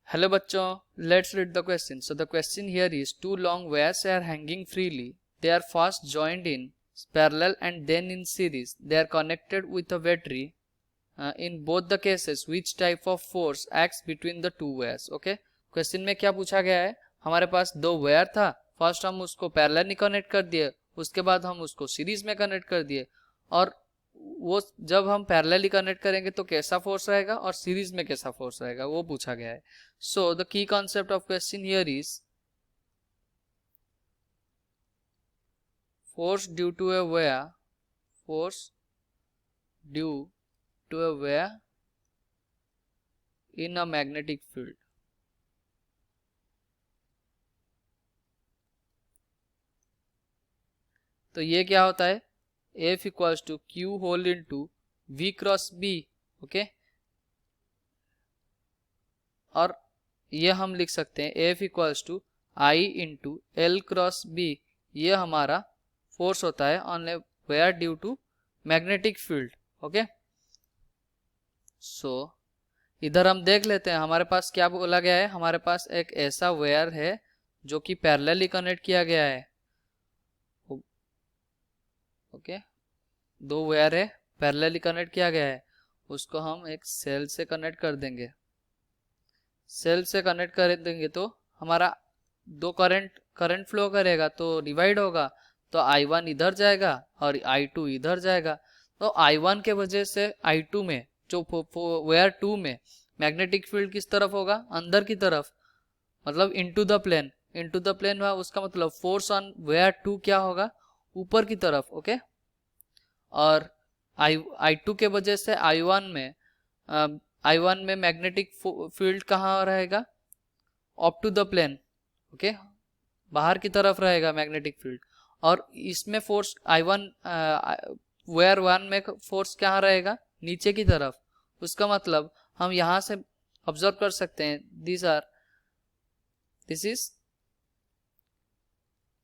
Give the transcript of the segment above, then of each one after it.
Hello बच्चों, let's read the question. So the question here is two long wires are hanging freely. They are first joined in parallel and then in series. They are connected with a battery. In both the cases, which type of force acts between the two wires? Okay. Question में क्या पूछा गया है, हमारे पास दो wire था, first हम उसको पैरेलल कनेक्ट कर दिए, उसके बाद हम उसको सीरीज में कनेक्ट कर दिए, और वो जब हम पैरेलली कनेक्ट करेंगे तो कैसा फोर्स रहेगा और सीरीज में कैसा फोर्स रहेगा वो पूछा गया है. So the key concept of question here is force due to a wire, force due to a wire in a magnetic field. तो ये क्या होता है, F equals to Q whole into V cross B. Okay, और ये हम लिख सकते हैं F equals to I into L cross B. ये हमारा फोर्स होता है on a wire due to magnetic field. Okay, so इधर हम देख लेते हैं हमारे पास क्या बोला गया है. हमारे पास एक ऐसा वायर है जो कि पैरेलली कनेक्ट किया गया है. ओके, दो वायर है, पैरेलली कनेक्ट किया गया है, उसको हम एक सेल से कनेक्ट कर देंगे. सेल से कनेक्ट कर देंगे तो हमारा दो करंट फ्लो करेगा तो डिवाइड होगा, तो I1 इधर जाएगा और I2 इधर जाएगा. तो I1 के वजह से I2 में जो वायर 2 में मैग्नेटिक फील्ड किस तरफ होगा, अंदर की तरफ, मतलब into the plane. Into the plane हुआ उसका मतलब फोर्स ऑन वायर 2 क्या होगा, ऊपर की तरफ. ओके, और I2 के वजह से I1 में मैग्नेटिक फील्ड कहाँ रहेगा, up to the plane. Okay, बाहर की तरफ रहेगा मैग्नेटिक फील्ड. और इसमें फोर्स I1 वायर 1 में फोर्स कहाँ रहेगा, नीचे की तरफ. उसका मतलब हम यहां से ऑब्जर्व कर सकते हैं this is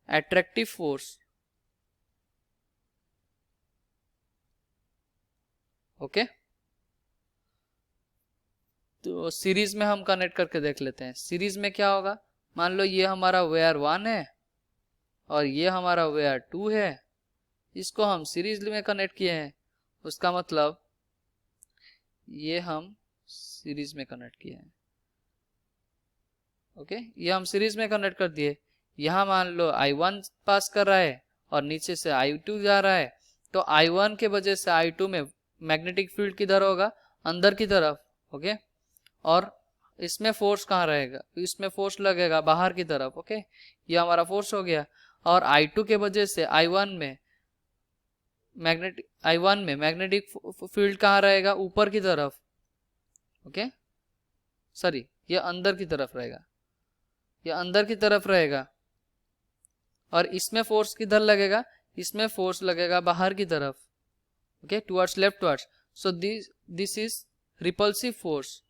attractive force. Okay, तो सीरीज में हम कनेक्ट करके देख लेते हैं. सीरीज में क्या होगा, मान लो ये हमारा वायर 1 है और ये हमारा वायर 2 है, इसको हम सीरीज में कनेक्ट किए हैं. उसका मतलब ये हम सीरीज में कनेक्ट किए हैं. ओके, ये हम सीरीज में कनेक्ट कर दिए. यहां मान लो I1 पास कर रहा है और नीचे से I2 जा रहा है, तो I1 के वजह से I2 में मैग्नेटिक फील्ड किधर होगा, अंदर की तरफ. ओके, और इसमें फोर्स कहाँ रहेगा, इसमें फोर्स लगेगा बाहर की तरफ. ओके, ये हमारा फोर्स हो गया. और I2 के वजह से I1 में मैग्नेटिक फील्ड कहाँ रहेगा, ऊपर की तरफ. ओके, सॉरी, ये अंदर की तरफ रहेगा, ये अंदर की तरफ रहेगा. और इसमें फोर्स किधर लगेगा, इसमें फोर्स लगेगा बाहर की तरफ. Okay, towards leftwards. So this is repulsive force.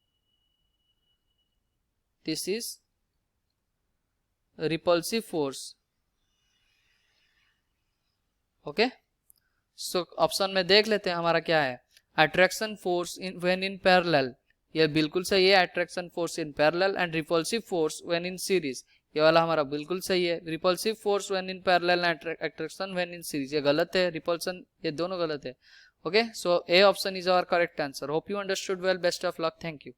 This is repulsive force. Okay, so option में देख लेते हैं हमारा क्या है, attraction force when in parallel. ये बिल्कुल सही है, attraction force in parallel. And repulsive force when in series, ये वाला हमारा बिल्कुल सही है. Repulsive force when in parallel and attraction when in series ये गलत है, रिपल्सन ये दोनों गलत है. Okay, so A option is our correct answer. Hope you understood well. Best of luck. Thank you.